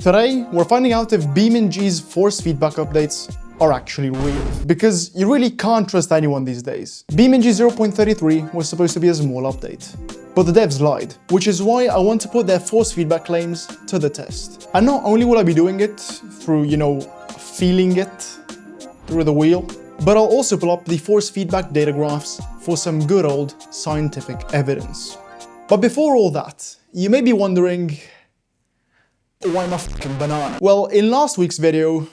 Today, we're finding out if BeamNG's force feedback updates are actually real. Because you really can't trust anyone these days. BeamNG 0.33 was supposed to be a small update, but the devs lied, which is why I want to put their force feedback claims to the test. And not only will I be doing it through, feeling it through the wheel, but I'll also pull up the force feedback data graphs for some good old scientific evidence. But before all that, you may be wondering, why am I fucking banana? Well, in last week's video,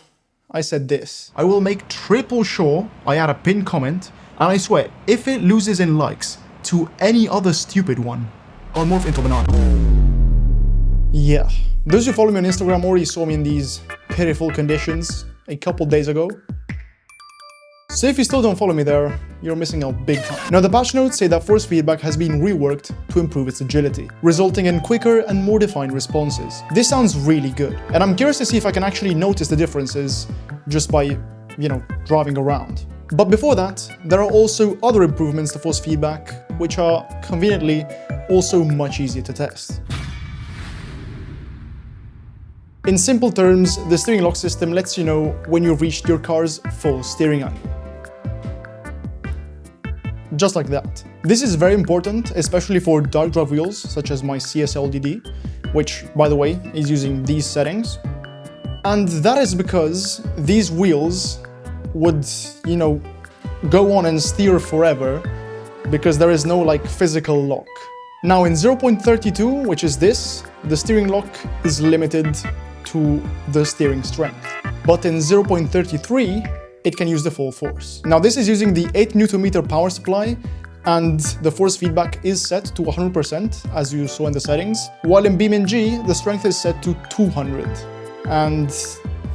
I said this. I will make triple sure I add a pinned comment, and I swear, if it loses in likes to any other stupid one, I'll morph into a banana. Yeah. Those who follow me on Instagram already saw me in these pitiful conditions a couple days ago. So if you still don't follow me there, you're missing out big time. Now, the patch notes say that force feedback has been reworked to improve its agility, resulting in quicker and more defined responses. This sounds really good, and I'm curious to see if I can actually notice the differences just by, driving around. But before that, there are also other improvements to force feedback, which are conveniently also much easier to test. In simple terms, the steering lock system lets you know when you've reached your car's full steering angle. Just like that. This is very important, especially for dark drive wheels, such as my CSL-DD, which, by the way, is using these settings. And that is because these wheels would, go on and steer forever, because there is no, physical lock. Now, in 0.32, which is this, the steering lock is limited to the steering strength. But in 0.33, it can use the full force. Now, this is using the 8 Nm power supply, and the force feedback is set to 100%, as you saw in the settings, while in BeamNG, the strength is set to 200. And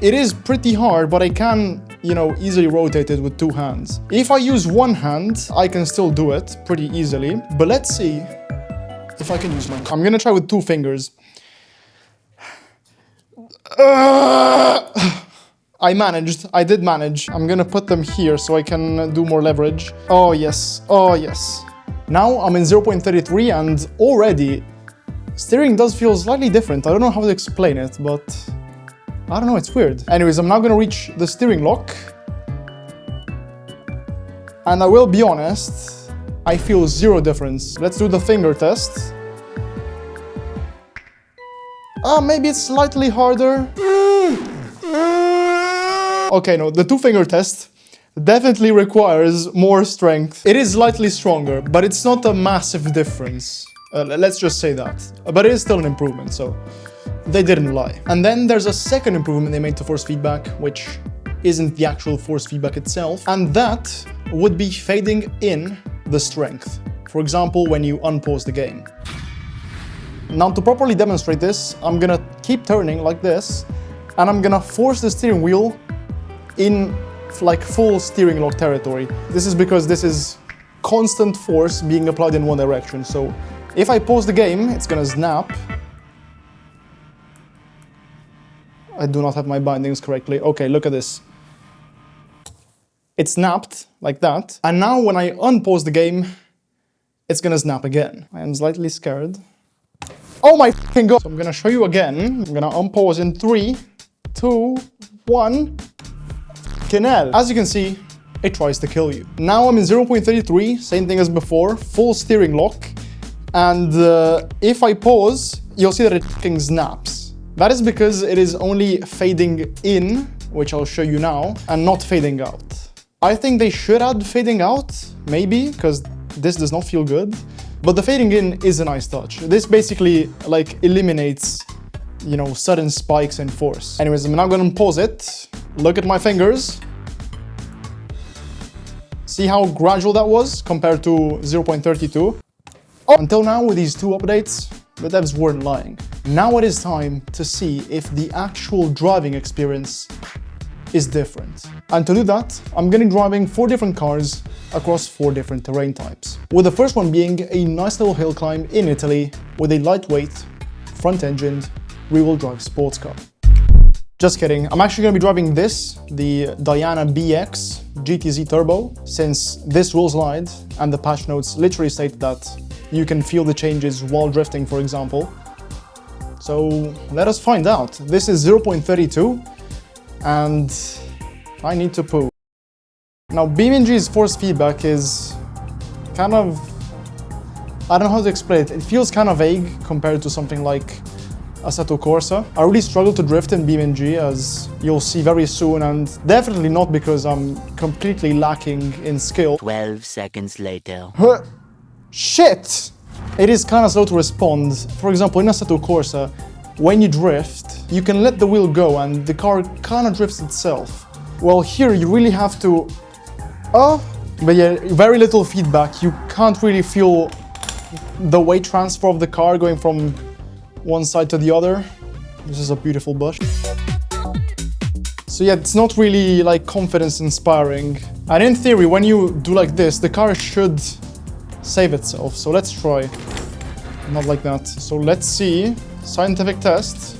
it is pretty hard, but I can, easily rotate it with two hands. If I use one hand, I can still do it pretty easily, but let's see if I can use my... I'm gonna try with two fingers. I did manage. I'm gonna put them here so I can do more leverage. Oh yes, oh yes. Now I'm in 0.33 and already steering does feel slightly different. I don't know how to explain it, but I don't know, it's weird. Anyways, I'm now gonna reach the steering lock. And I will be honest, I feel zero difference. Let's do the finger test. Maybe it's slightly harder. Okay, no, the two-finger test definitely requires more strength. It is slightly stronger, but it's not a massive difference. Let's just say that. But it is still an improvement, so they didn't lie. And then there's a second improvement they made to force feedback, which isn't the actual force feedback itself, and that would be fading in the strength. For example, when you unpause the game. Now, to properly demonstrate this, I'm gonna keep turning like this, and I'm gonna force the steering wheel in full steering lock territory. This is because this is constant force being applied in one direction. So if I pause the game, it's gonna snap. I do not have my bindings correctly. Okay, look at this. It snapped like that. And now when I unpause the game, it's gonna snap again. I am slightly scared. Oh my fucking god! So I'm gonna show you again. I'm gonna unpause in 3, 2, 1. As you can see, it tries to kill you. Now I'm in 0.33, same thing as before, full steering lock. And if I pause, you'll see that it fucking snaps. That is because it is only fading in, which I'll show you now, and not fading out. I think they should add fading out, maybe, because this does not feel good. But the fading in is a nice touch. This basically eliminates, sudden spikes in force. Anyways, I'm now gonna pause it. Look at my fingers. See how gradual that was compared to 0.32? Oh. Until now, with these two updates, the devs weren't lying. Now it is time to see if the actual driving experience is different. And to do that, I'm gonna be driving 4 different cars across 4 different terrain types. With the first one being a nice little hill climb in Italy with a lightweight, front-engined, rear-wheel drive sports car. Just kidding, I'm actually gonna be driving this, the Diana BX GTZ Turbo, since this will slide and the patch notes literally state that you can feel the changes while drifting, for example. So let us find out. This is 0.32 and I need to poo. Now BeamNG's force feedback is kind of, I don't know how to explain it. It feels kind of vague compared to something like Assetto Corsa. I really struggle to drift in BeamNG, as you'll see very soon, and definitely not because I'm completely lacking in skill. 12 seconds later. Shit! It is kind of slow to respond. For example, in Assetto Corsa, when you drift, you can let the wheel go and the car kind of drifts itself. Well, here you really have to... but yeah, very little feedback. You can't really feel the weight transfer of the car going from one side to the other. This is a beautiful bush. So yeah, it's not really like confidence inspiring. And in theory, when you do like this, the car should save itself. So let's try. Not like that. So let's see. Scientific test.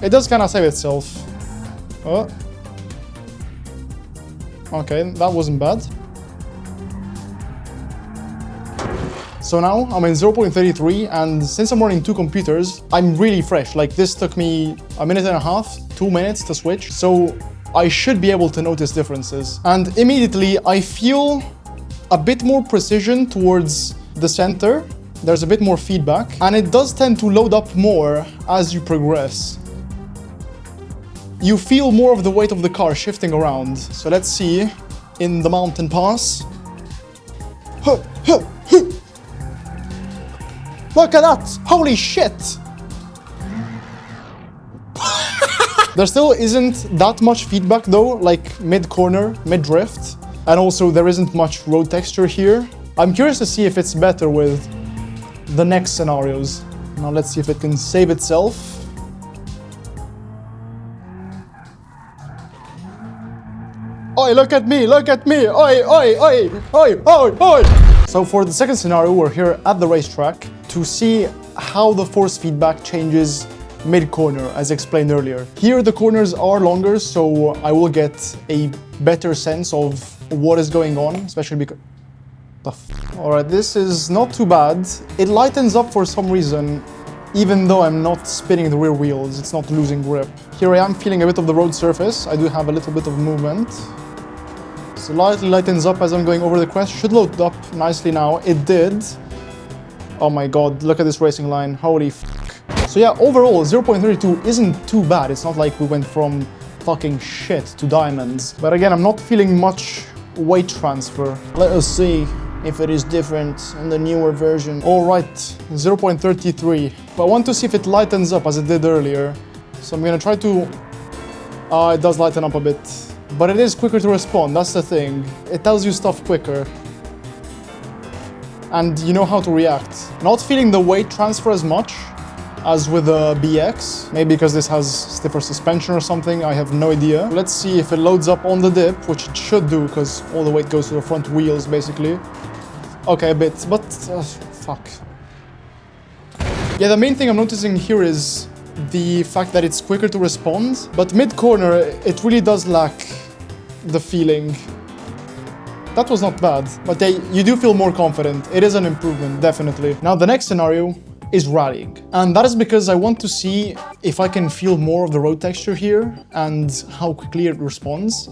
It does kind of save itself. Oh. Okay, that wasn't bad. So now I'm in 0.33, and since I'm running two computers, I'm really fresh. Like, this took me a minute and a half, 2 minutes to switch. So I should be able to notice differences. And immediately I feel a bit more precision towards the center. There's a bit more feedback, and it does tend to load up more as you progress. You feel more of the weight of the car shifting around. So let's see in the mountain pass. Look at that! Holy shit! There still isn't that much feedback though, like mid-corner, mid-drift. And also there isn't much road texture here. I'm curious to see if it's better with the next scenarios. Now let's see if it can save itself. Oi, look at me, look at me! Oi, oi, oi, oi, oi, oi! So for the second scenario, we're here at the racetrack to see how the force feedback changes mid-corner, as explained earlier. Here the corners are longer, so I will get a better sense of what is going on, especially because... Alright, this is not too bad. It lightens up for some reason, even though I'm not spinning the rear wheels, it's not losing grip. Here I am feeling a bit of the road surface. I do have a little bit of movement. Slightly lightens up as I'm going over the crest. Should load up nicely now. It did. Oh my god, look at this racing line. Holy fuck. So yeah, overall, 0.32 isn't too bad. It's not like we went from fucking shit to diamonds. But again, I'm not feeling much weight transfer. Let us see if it is different in the newer version. Alright, 0.33. But I want to see if it lightens up as it did earlier. So I'm gonna try to... it does lighten up a bit. But it is quicker to respond, that's the thing. It tells you stuff quicker. And you know how to react. Not feeling the weight transfer as much as with the BX. Maybe because this has stiffer suspension or something, I have no idea. Let's see if it loads up on the dip, which it should do, because all the weight goes to the front wheels, basically. Okay, a bit, but fuck. Yeah, the main thing I'm noticing here is the fact that it's quicker to respond, but mid-corner, it really does lack the feeling. That was not bad, but you do feel more confident. It is an improvement, definitely. Now, the next scenario is rallying. And that is because I want to see if I can feel more of the road texture here and how quickly it responds.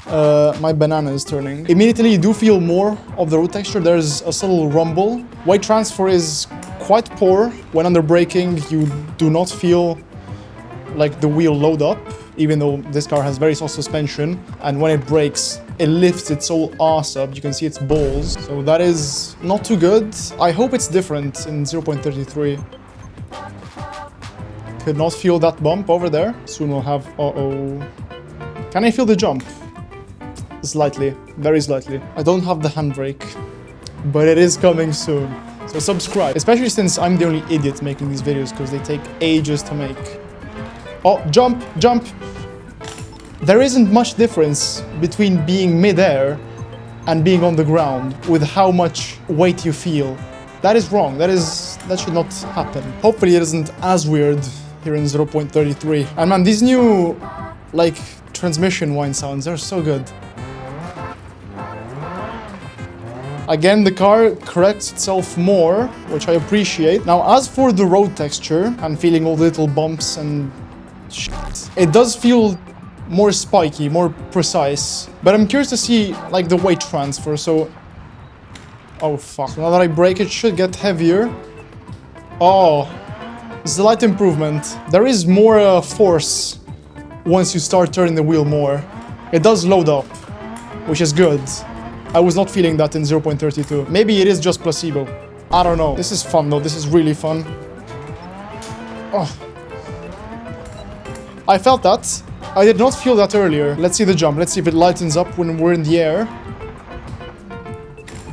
My banana is turning. Immediately, you do feel more of the road texture. There's a subtle rumble. Weight transfer is quite poor. When under braking, you do not feel like the wheel load up, even though this car has very soft suspension. And when it brakes, it lifts its whole ass up. You can see its balls. So that is not too good. I hope it's different in 0.33. Could not feel that bump over there. Soon we'll have... Uh-oh. Can I feel the jump? Slightly. Very slightly. I don't have the handbrake, but it is coming soon. So subscribe. Especially since I'm the only idiot making these videos, because they take ages to make. Oh, jump! Jump! There isn't much difference between being mid-air and being on the ground with how much weight you feel. That is wrong. That should not happen. Hopefully it isn't as weird here in 0.33. And man, these new, like, transmission whine sounds are so good. Again, the car corrects itself more, which I appreciate. Now, as for the road texture and feeling all the little bumps and shit, it does feel more spiky, more precise. But I'm curious to see, like, the weight transfer, so... Oh, fuck. So now that I brake, it should get heavier. Oh, slight improvement. There is more force once you start turning the wheel more. It does load up, which is good. I was not feeling that in 0.32. Maybe it is just placebo. I don't know. This is fun though. This is really fun. Oh. I felt that. I did not feel that earlier. Let's see the jump. Let's see if it lightens up when we're in the air.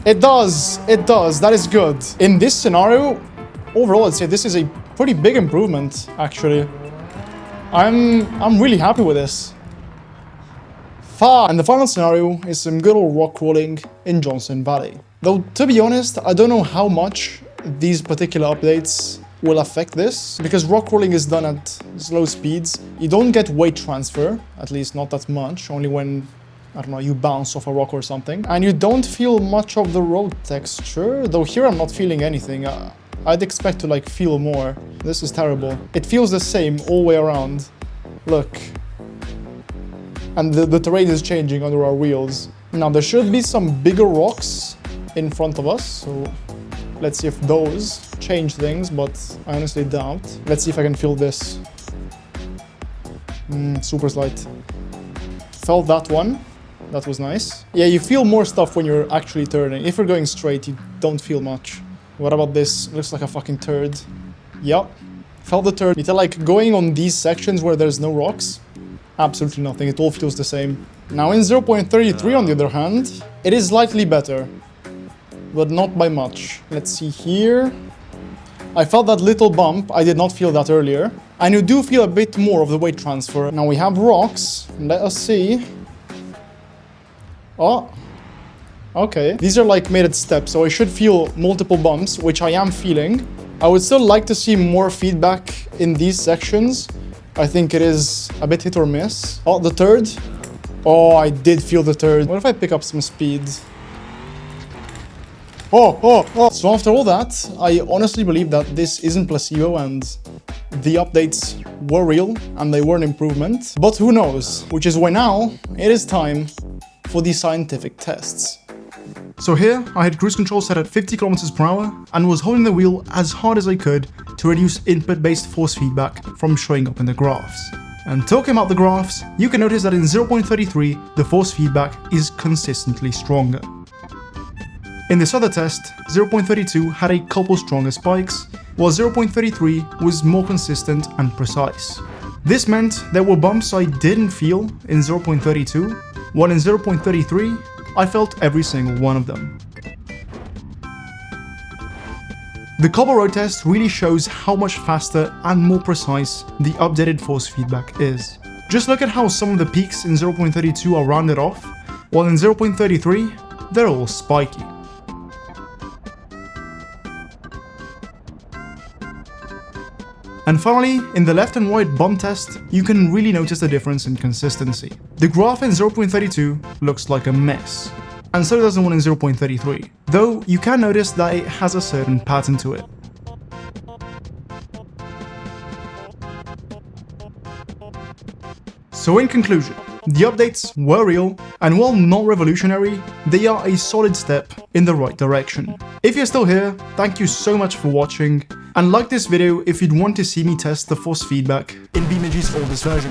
It does. It does. That is good. In this scenario, overall, I'd say this is a pretty big improvement, actually. I'm really happy with this. And the final scenario is some good old rock crawling in Johnson Valley. Though, to be honest, I don't know how much these particular updates will affect this, because rock crawling is done at slow speeds. You don't get weight transfer, at least not that much, only when, I don't know, you bounce off a rock or something. And you don't feel much of the road texture, though here I'm not feeling anything. I'd expect to, like, feel more. This is terrible. It feels the same all the way around. Look. And the terrain is changing under our wheels. Now, there should be some bigger rocks in front of us, so let's see if those change things, but I honestly doubt. Let's see if I can feel this. Super slight. Felt that one. That was nice. Yeah, you feel more stuff when you're actually turning. If you're going straight, you don't feel much. What about this? Looks like a fucking turd. Yep. Felt the turd. It's like going on these sections where there's no rocks. Absolutely nothing. It all feels the same. Now in 0.33 on the other hand, it is slightly better. But not by much. Let's see here. I felt that little bump. I did not feel that earlier. And you do feel a bit more of the weight transfer. Now we have rocks. Let us see. Oh. Okay. These are like made at steps, so I should feel multiple bumps, which I am feeling. I would still like to see more feedback in these sections. I think it is a bit hit or miss. Oh, the turd. Oh, I did feel the turd. What if I pick up some speed? Oh. So after all that, I honestly believe that this isn't placebo and the updates were real and they were an improvement. But who knows? Which is why now it is time for the scientific tests. So here, I had cruise control set at 50 km per hour and was holding the wheel as hard as I could to reduce input-based force feedback from showing up in the graphs. And talking about the graphs, you can notice that in 0.33, the force feedback is consistently stronger. In this other test, 0.32 had a couple stronger spikes, while 0.33 was more consistent and precise. This meant there were bumps I didn't feel in 0.32, while in 0.33, I felt every single one of them. The cobble road test really shows how much faster and more precise the updated force feedback is. Just look at how some of the peaks in 0.32 are rounded off, while in 0.33, they're all spiky. And finally, in the left and right bump test, you can really notice the difference in consistency. The graph in 0.32 looks like a mess, and so does the one in 0.33, though you can notice that it has a certain pattern to it. So in conclusion, the updates were real, and while not revolutionary, they are a solid step in the right direction. If you're still here, thank you so much for watching, and like this video if you'd want to see me test the force feedback in BeamNG's oldest version.